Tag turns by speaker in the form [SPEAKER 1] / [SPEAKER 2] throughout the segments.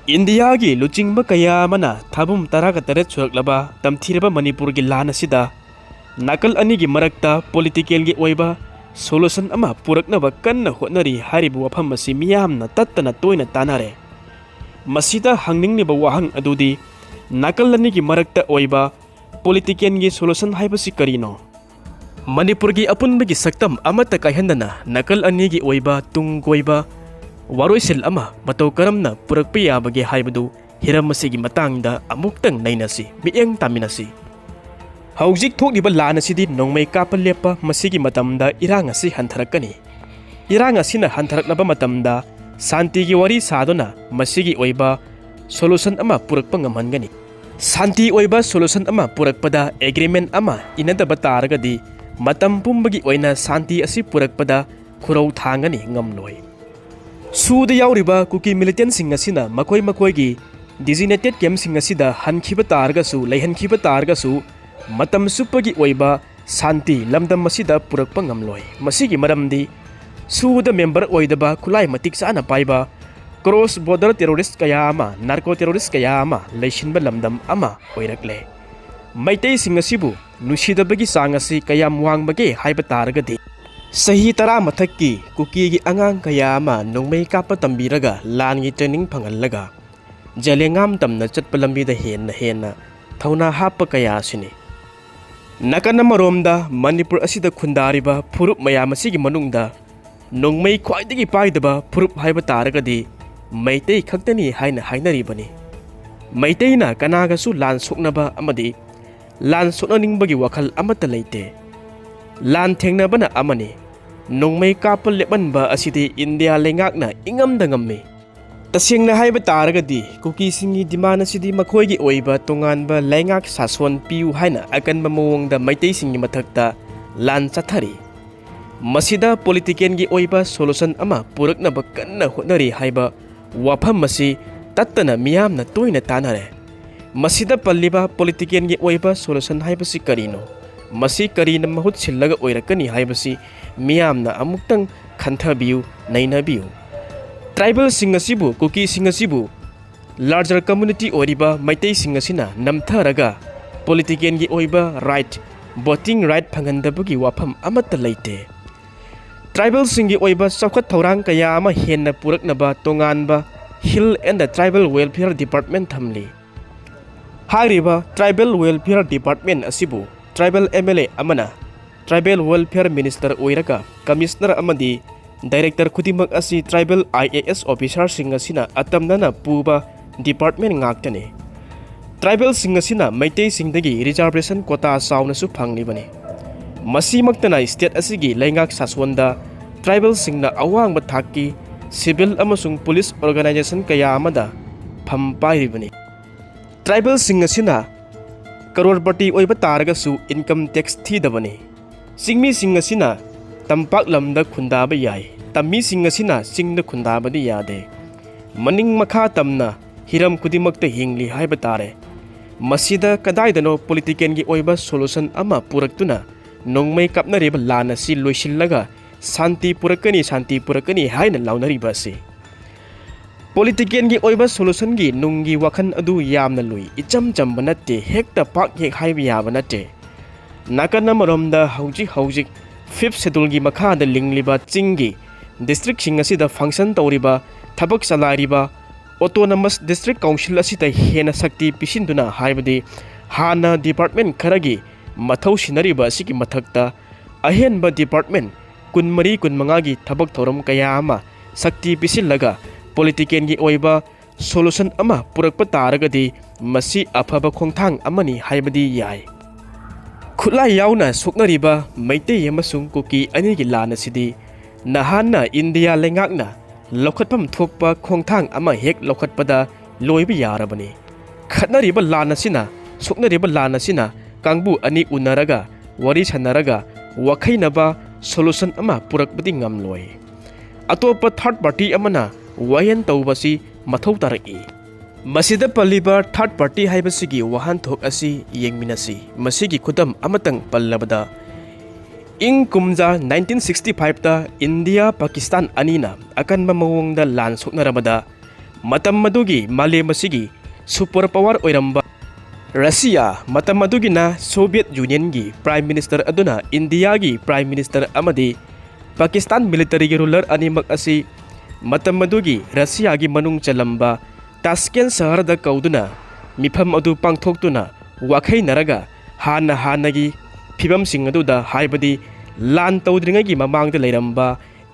[SPEAKER 1] India gi luchingba kaya mana thabum taraga taret suraklaba tamthiraba Manipur gi lan asida nakal ani gi marakta political gi oiba solution ama puraknaba kanna hotnari haribu wafam masi miyamna tattana toina tanare masida hangningniba wahang adudi nakal ani gi marakta oiba political gi solution haibasi karino Manipur gi apunba gi saktam amata kaihandana nakal ani gi oiba tunggoiba Waroisil ama matau karamna purakpa yabagi haibadu hiram masigi matangda amuktang nainasi mieng taminasi Haujik thokliba lan asidi nongmai kapal lepa masigi matamda irang asi hantharakani irang asina hantharaknaba matamda santi gi wari sadona masigi oiba solution ama purakpa ngamhangani santi oiba solution ama purakpada agreement ama inadaba taragadi matam pumbagi oina santi asi purakpada khurau thangani ngamloi Suda yauriba kuki militant sing asina makoi gi designated camp sing asida hankhiba targasu leihankhiba targasu matam supagi oiba santi lamdam masida purakpa ngamloi masigi maramdi suda member oidaba khulai matik sana paiba cross border terrorist kaya ama narco terrorist kaya ama leishinba lamdam ama oirakle maitei sing asibu nusidabagi sangasi kaya muangbage haiba targadi Sahi tara mathakki kuki gi angang kaya ama nongmei kapa tambiraga langi training phangalaga jalengam tamna chatpalambi da henna thauna happa kaya sini nakana maromda Manipur asida khundariba phurup mayam asigi manungda nongmei khwaidagi paidaba phurup haiba taragadi maitei khaktani haina hainaribani maiteina kanaga su lan soknaba amadi lan sonaningbagi wakhal amata leite lan thengnabana amani Nongmei kapal lebanba asidi India lengakna ingamda ngammi tasengna haiba taragadi kuki singi demand asidi makhoi gi oiba tonganba lengak sason piu haina akanba mawongda maitei singi mathakta lan chathari masida politician gi oiba solution ama puraknaba kanna hotnari haiba wafam masi tattana miyamna toina tanare masida palliba politician gi oiba solution haibasi karino masi karina mahut sillaga oirakani haibasi miyamna amuktang khanthabiu nainabiu tribal singasibu kuki singasibu larger community oriba maitei singasina namtharaga politician gi oiba right voting right phangandabagi wafam amata leite tribal singi oiba sakhat thorang kaya ama henna puraknaba tonganba hill and the tribal welfare department thamli hariba tribal welfare department asibu tribal MLA amana Tribal Welfare Minister oiraga Commissioner amadi Director Kudimak asi Tribal IAS Officer singasina atamnana puba Department ngaktane Tribal singasina maitei singdagi reservation quota sauna su phanglibani masimaktana state asigi lengak saswanda Tribal singna awang bathaki civil amasung police organization kaya amada phampai Tribal singasina crorepati oiba taragasu income tax thidabani Singmi singasina tampak lamda khundaba yai tammi singasina singda khundabadi yade maning makha tamna hiram kudimakta hingli haiba tare masida kadaidano politician gi oiba solution ama puraktuna nongmei kapnariba lana si loisillaga santi purakani haina launariba si politician gi oiba solution gi nungi wakhan adu yamna lui icham chamba natte hekta pak hek haiba yaba natte Nakana maromda haujik 5th schedule gi makhada lingliba chingi district singasida function tawriba thabak salariba autonomous district council asita hena sakti pisinduna haibadi hana department kharagi mathau sinariba asigi mathakta ahenba department kunmanga gi thabak thoram kaya ama sakti pisillaga politician gi oiba solution ama purakpa taragadi masi afaba khongthang amani haibadi yai Khulai yauna soknariba maitei amasung kuki anigi lana sidi nahanna India lengakna lokhatpam thokpa khongthang ama hek lokhatpada loiba yarabani khatnariba lana sina soknariba lana sina kangbu ani unaraga wari sanaraga wakhainaba solution ama purakpadi ngamloi atopa third party amana wayan tawbasi mathau taraki Masida paliba third party haibasigi wahan thok asi yengminasi masigi khudam amatang pallabada ing kumja 1965 ta India Pakistan anina akan mamawongda lan soknarabada matam madugi malem asigi super power oiramba Russia matam madugina Soviet Union gi Prime Minister aduna India gi Prime Minister amadi Pakistan military gi ruler animak asi matam madugi Russia gi manung chalamba Tashkent sahar da kauduna mifam adu pangthoktuna wakhai naraga hana gi phibam sing adu da haibadi lan tawdringa gi mamang da leiramba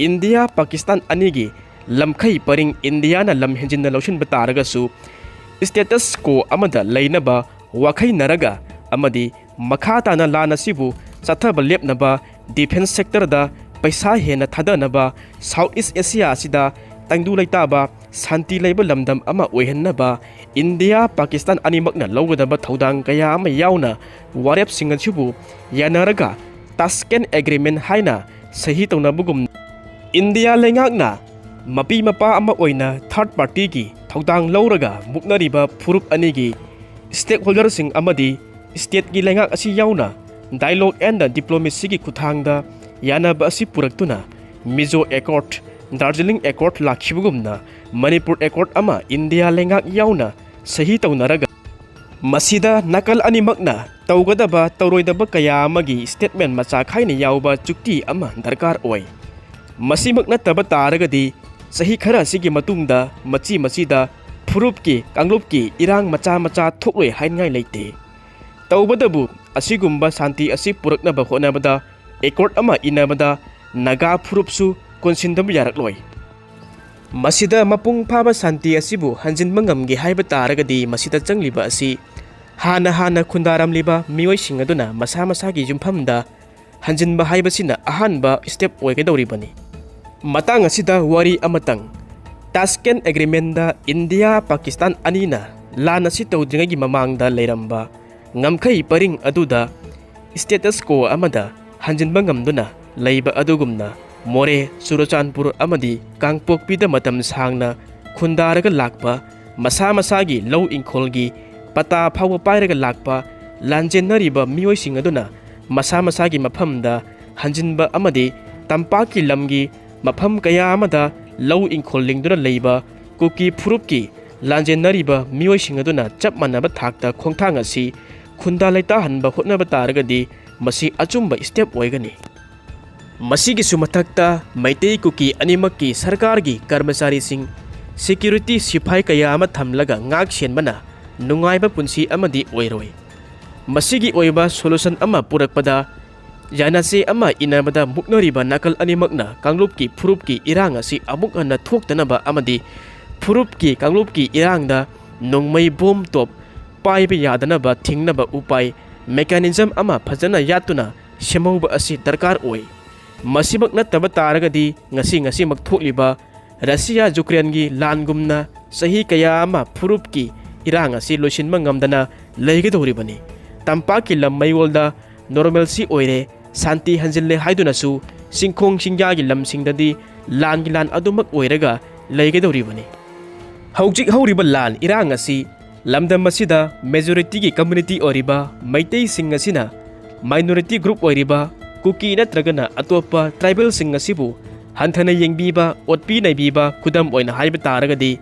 [SPEAKER 1] India Pakistan anigi lamkhai paring India na lam henjin na loshin bataraga su status quo amada leinaba wakhai naraga amadi makhata na lana sibu chathaba lepnaba defense sector da paisa hena thadanaba South East Asia sida tangdu laitaba santi leiba lamdam ama oihannaba India Pakistan animakna lawgadaba thodang kaya ama yauna warep singa sibu yanaraga Tashkent agreement haina sahi tawnabugum India lengakna mapi mapa ama oina third party gi thodang lawraga muknariba phurup anigi stakeholder sing amadi state gi lengak asi yauna dialogue and diplomacy gi kuthangda yanaba asi puraktuna Mizo Accord Darjeeling Accord lakhibugumna Manipur Accord ama India lengak yauna sahi tawnaraga masida nakal animakna tawgadaba tawroidaba kaya amagi statement macha khaina yawba chukti ama darkar oi masimak nataba taragadi sahi khara sigi matungda machi masida phurupki kanglupki irang macha thokloi haingai leite tawbadabu asigumba santi asi puraknaba honabada accord ama inabada naga phurupsu konsindam yarakloi masida mapung phaba santi asibu hanjin mangamgi haiba taragadi masida changliba asi hana khundaram liba mioi singaduna masa gi jumphamda hanjinba haibasina ahanba step oigedoribani matang asida wari amatang Tashkent agreement da India Pakistan anina lana si tawdringagi mamangda leiramba ngamkhai paring aduda status quo amada hanjinba ngamduna leiba adugumna More Surachanpur amadi Kangpokpida matam sangna khundaraga lakpa masa gi low inkholgi pata phawa pairaga lakpa lanjenariba mioi singaduna masa gi maphamda hanjinba amadi tampaki lamgi mafam kaya amada low inkol lingduna leiba kuki phurupki lanjenariba mioi singaduna chap manaba thakta khongthang asi khunda laita hanba hotnaba taragadi masi achumba step oigani masigi sumathakta maitei kuki animakki sarkargi karmachari sing security sipai kaya ama thamlaga ngak senbana nungaiba punsi amadi oiroi masigi oiba solution ama purakpada yanase ama inabada muknariba nakal animakna kanglupki phurupki irang asi amuk anna thoktanaba amadi phurupki kanglupki irangda nongmai bom top paiba yadanaba thingnaba upai mechanism ama phajana yatuna semauba asi darkar oi masimak nataba taragadi ngasi mak thokliba Russia Ukraine gi langumna sahi kaya ama phurupki irang asi losinma ngamdana leigedoribani tampaki lam mayolda normalcy oire santi hanjille haidunasu singkhong singyagi lamsingdadi lan adumak oiraga leigedoribani haujik hauriba lan irang asi lamdam masida majority gi community oriba maitei sing asina minority group oiriba kuki natragana atopa tribal sing asibu hanthana yengbiba otpi naibiba kudam oina haiba taragadi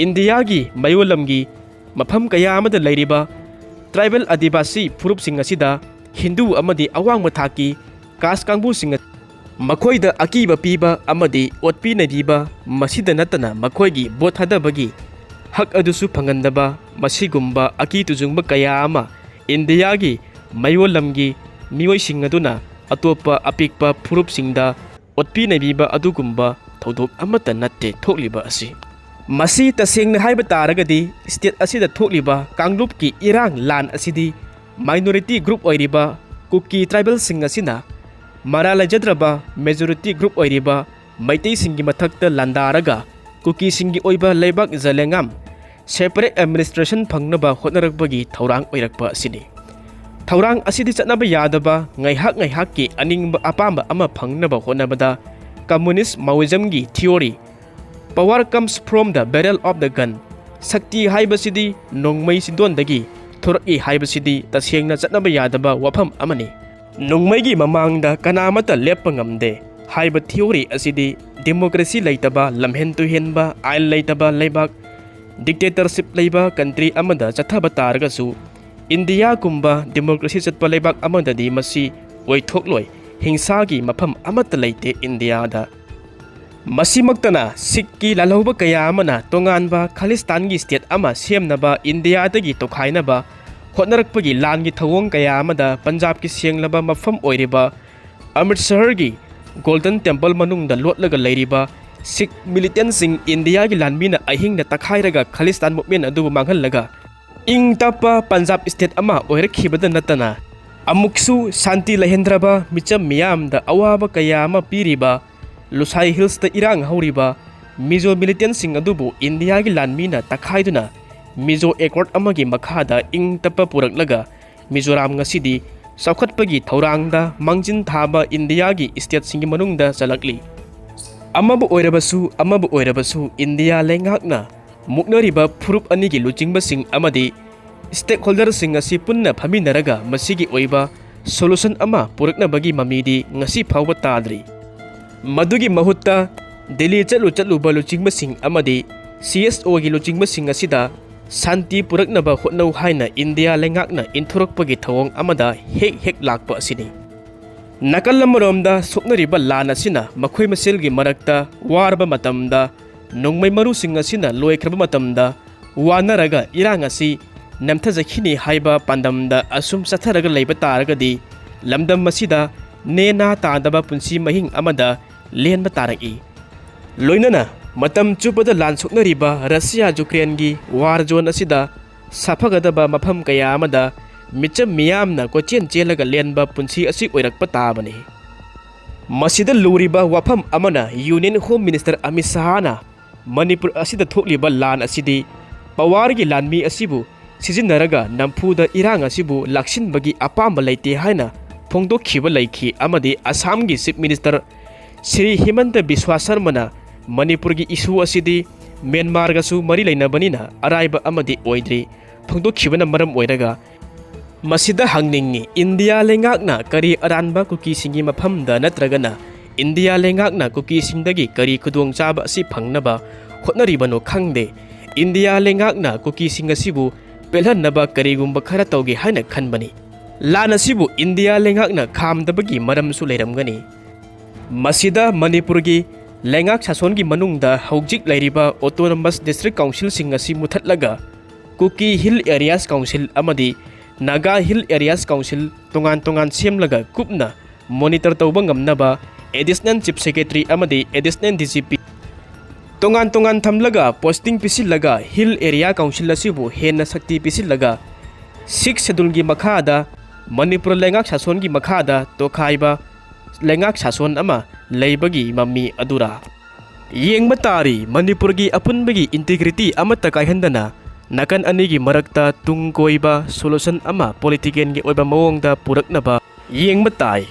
[SPEAKER 1] India gi mayolamgi mafam kaya amada leiriba tribal adivasi phurup sing asida Hindu amadi awang mathaki kas kangbu sing makoida akiba piba amadi otpi naibiba masida natana makoigi bothadabagi hak adusu phangandaba masigumba aki tujungba kaya ama India gi mayolamgi mioi sing aduna atopa apikpa phurup singda otpi naibiba adugumba thodok amata natte thokliba asi masi tasengna haiba taragadi state asida thokliba kanglupki irang lan asidi minority group oiriba kuki tribal sing asina marala jadraba majority group oiriba maitei singi mathakta landaraga kuki singi oiba leibak zalengam separate administration phangnaba hotnarakbagi thaurang oirakpa asini Thaurang asidi chatnaba yadaba ngaihak ki aningba apamba ama phangnaba honabada communist Maoism gi theory power comes from the barrel of the gun sakti haibasidi nongmai sidondagi thoraki haibasidi tasengna chatnaba yadaba wafam amani nongmai gi mamangda kanamata lepa ngamde haiba theory asidi democracy laitaba lamhen tu henba ail laitaba leibak dictatorship leiba country amada chathaba taragasu India kumba democracy chatpa leibak amada di masi oithokloi hingsagi mafam amata leite India da masimaktana sikki lalauba kaya amana tonganba Khalistan gi state ama semnaba India dagi tokhainaba hotnarakpagi langi thawong kaya amada Punjab ki sienglaba mafam oiriba Amritsar gi Golden Temple manungda lotlaga leiriba Sikh militant sing India gi lanmina ahing na takhairaga Khalistan movement adu manghallaga ing tapa Punjab state ama oirakhibadan natana amuksu santi lahendraba micham miyam da awaba kaya ama piriba Lusai Hills ta irang hauriba Mizo militant sing adubu India gi lanmina takhaiduna Mizo Accord amagi makhada ing tapa puraklaga Mizoram ngasidi saukhatpagi thaurangda mangjin thaba India gi state singi manungda salakli amabu oirabasu India lengakna muknariba phurup anigi luchingba sing amadi stakeholder sing asi punna phaminaraga masigi oiba solution ama puraknabagi mamidi ngasi phawba tadri madugi mahutta Delhi chatluba luchingba sing amadi CSO gi luchingba sing asida santi puraknaba hotnau haina India lengakna inthurakpagi thawong amada hek lakpa asini nakal lamromda soknariba lan asina makhoi maselgi marakta warba matamda nongmai maru sing asina loikraba matamda wanaraga irang asi namthajakhini haiba pandamda asum satharaga leiba taragadi lamdam masida nena tadaba punsi mahing amada lenba taraki loinana matam chupada lan soknariba Russia Ukraine gi war zone asida safagadaba mafam kaya amada micham miyamna kochen chelaga lenba punsi asi oirakpa tabani masida luriba wafam amana Union Home Minister Amit Shahna Manipur asida thokliba lan asidi pawar gi lanmi asibu sijinnaraga nampuda irang asibu laksinbagi apamba leite haina phongdokhiba leikhi amadi Assam gi Chief Minister Sri Himanta Biswa Sarmana Manipur gi issue asidi Myanmar ga su mari leinabanina araiba amadi oidri phongdokhibana maram oiraga masida hangningi India lengakna kari aranba kuki singi mafamda natragana India lengakna kuki singdagi kari khudong chaba asi phangnaba hotnaribano khangde India lengakna kuki singasibu pelhannaba karigumba khara tawge haina khanbani lana sibu India lengakna khamdabagi maramsu leiramgani masida Manipurgi lengak sasongi manungda haujik lairiba autonomous district council singasi muthatlaga Kuki Hill Areas Council amadi Naga Hill Areas Council tongan semlaga kupna monitor tawba ngamnaba additional chief secretary amadi additional DCP tongan thamlaga posting pisilaga Hill Area Council asibu henna sakti pisilaga 6 schedule gi makhada Manipur lengak sason gi makhada tokhaiba lengak sason ama leibagi mami adura yengba tari Manipur gi apunbagi integrity amata kaihandana nakan anigi marakta tungkoiba solution ama politiken gi oiba mawongda puraknaba yengba tai